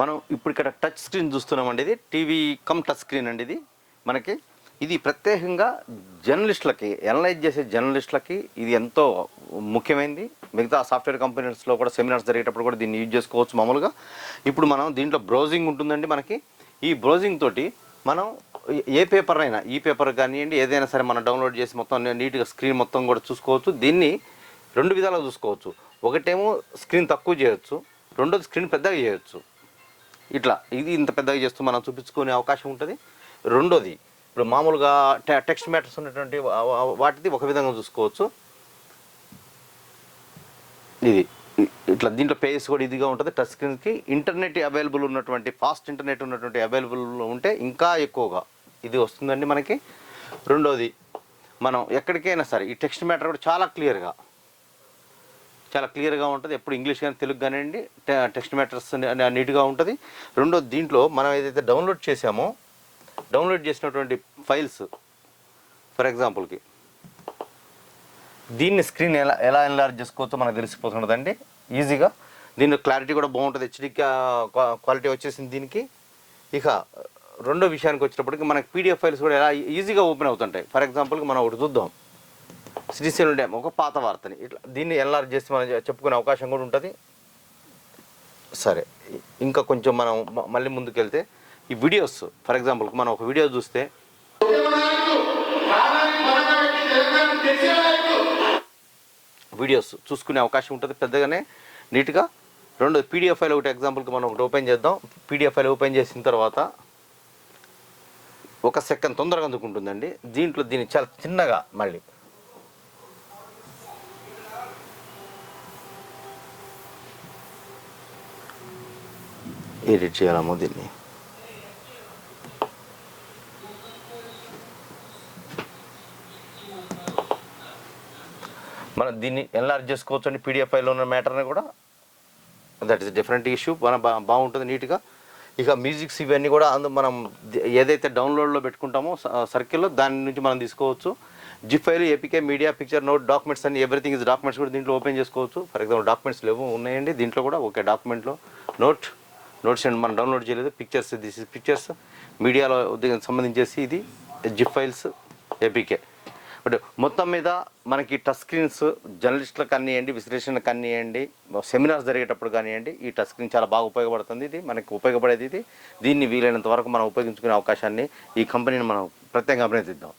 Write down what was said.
మనం ఇప్పుడు ఇక్కడ టచ్ స్క్రీన్ చూస్తున్నామండి. ఇది టీవీ కమ్ టచ్ స్క్రీన్ అండి. ఇది మనకి ఇది ప్రత్యేకంగా జర్నలిస్టులకి, అనలైజ్ చేసే జర్నలిస్టులకి ఇది ఎంతో ముఖ్యమైనది. మిగతా సాఫ్ట్వేర్ కంపెనీస్లో కూడా సెమినార్స్ జరిగేటప్పుడు కూడా దీన్ని యూజ్ చేసుకోవచ్చు మామూలుగా. ఇప్పుడు మనం దీంట్లో బ్రౌజింగ్ ఉంటుందండి. మనకి ఈ బ్రౌజింగ్ తోటి మనం ఏ పేపర్ అయినా, ఈ పేపర్ కానివ్వండి ఏదైనా సరే మనం డౌన్లోడ్ చేసి మొత్తం నీట్గా స్క్రీన్ మొత్తం కూడా చూసుకోవచ్చు. దీన్ని రెండు విధాలుగా చూసుకోవచ్చు. ఒకటేమో స్క్రీన్ తక్కువ చేయొచ్చు, రెండోది స్క్రీన్ పెద్దగా చేయొచ్చు. ఇట్లా ఇది ఇంత పెద్దగా చేస్తూ మనం చూపించుకునే అవకాశం ఉంటుంది. రెండోది ఇప్పుడు మామూలుగా టెక్స్ట్ మ్యాటర్స్ ఉన్నటువంటి వాటిది ఒక విధంగా చూసుకోవచ్చు. ఇది ఇట్లా దీంట్లో పేజెస్ కూడా ఇదిగా ఉంటుంది. టచ్ స్క్రీన్కి ఇంటర్నెట్ అవైలబుల్ ఉన్నటువంటి, ఫాస్ట్ ఇంటర్నెట్ ఉన్నటువంటి అవైలబుల్ ఉంటే ఇంకా ఎక్కువగా ఇది వస్తుందండి మనకి. రెండోది మనం ఎక్కడికైనా సరే ఈ టెక్స్ట్ మ్యాటర్ కూడా చాలా క్లియర్గా ఉంటుంది. ఎప్పుడు ఇంగ్లీష్ కానీ తెలుగు కానివ్వండి టెక్స్ట్ మ్యాటర్స్ నీట్గా ఉంటుంది. రెండోది దీంట్లో మనం ఏదైతే డౌన్లోడ్ చేసామో, డౌన్లోడ్ చేసినటువంటి ఫైల్స్ ఫర్ ఎగ్జాంపుల్కి దీన్ని స్క్రీన్ ఎలా ఎన్లార్జ్ చేసుకోవచ్చో మనకు తెలిసిపోతుంటుందండి ఈజీగా. దీని క్లారిటీ కూడా బాగుంటుంది, హెచ్డీ క్వాలిటీ వచ్చేసింది దీనికి. ఇక రెండో విషయానికి వచ్చినప్పటికీ మనకి పీడిఎఫ్ ఫైల్స్ కూడా ఎలా ఈజీగా ఓపెన్ అవుతుంటాయి. ఫర్ ఎగ్జాంపుల్కి మనం ఒకటి చూద్దాం, శ్రీశైలం డ్యామ్ ఒక పాత వార్తని ఇట్లా దీన్ని ఎన్లార్జ్ చేసి మనం చెప్పుకునే అవకాశం కూడా ఉంటుంది. సరే, ఇంకా కొంచెం మనం మళ్ళీ ముందుకెళ్తే ఈ వీడియోస్ ఫర్ ఎగ్జాంపుల్కి మనం ఒక వీడియో చూస్తే వీడియోస్ చూసుకునే అవకాశం ఉంటుంది పెద్దగానే నీట్గా. రెండు పీడిఎఫ్ ఫైల్ ఒకటి ఎగ్జాంపుల్కి మనం ఒకటి ఓపెన్ చేద్దాం. పీడిఎఫ్ ఫైల్ ఓపెన్ చేసిన తర్వాత 1 సెకండ్ తొందరగా అందుకుంటుందండి. దీంట్లో దీన్ని చాలా చిన్నగా మళ్ళీ ఎడిట్ చేయాలమో దీన్ని. మనం దీన్ని ఎన్లార్జ్ చేసుకోవచ్చు అండి. పీడిఎఫ్ ఫైల్లో ఉన్న మ్యాటర్ని కూడా దట్ ఈస్ డిఫరెంట్ ఇష్యూ. మన బాగుంటుంది నీట్గా. ఇక మ్యూజిక్స్ ఇవన్నీ కూడా మనం ఏదైతే డౌన్లోడ్లో పెట్టుకుంటామో సర్కిల్లో దాని నుంచి మనం తీసుకోవచ్చు. Zip file, APK, media, picture, note, documents అన్ని ఎవ్రీథింగ్ ఇస్ డాక్యుమెంట్స్ కూడా దీంట్లో ఓపెన్ చేసుకోవచ్చు. ఫర్ ఎగ్జాంపుల్ డాక్యుమెంట్స్ లేవు ఉన్నాయండి దీంట్లో కూడా. ఓకే, డాక్యుమెంట్లో నోట్స్ అండ్ మనం డౌన్లోడ్ చేయలేదు. Pictures, this is pictures. మీడియాలో సంబంధించేసి ఇది జిప్ ఫైల్స్, ఏపీకే. బట్ మొత్తం మీద మనకి టచ్ స్క్రీన్స్ జర్నలిస్టులకు కానివ్వండి, విశ్లేషణకు కానివ్వండి, సెమినార్స్ జరిగేటప్పుడు కానివ్వండి ఈ టచ్ స్క్రీన్ చాలా బాగా ఉపయోగపడుతుంది. ఇది మనకి ఉపయోగపడేది. దీన్ని వీలైనంత వరకు మనం ఉపయోగించుకునే అవకాశాన్ని ఈ కంపెనీని మనం ప్రత్యేకంగా అభినందిద్దాం.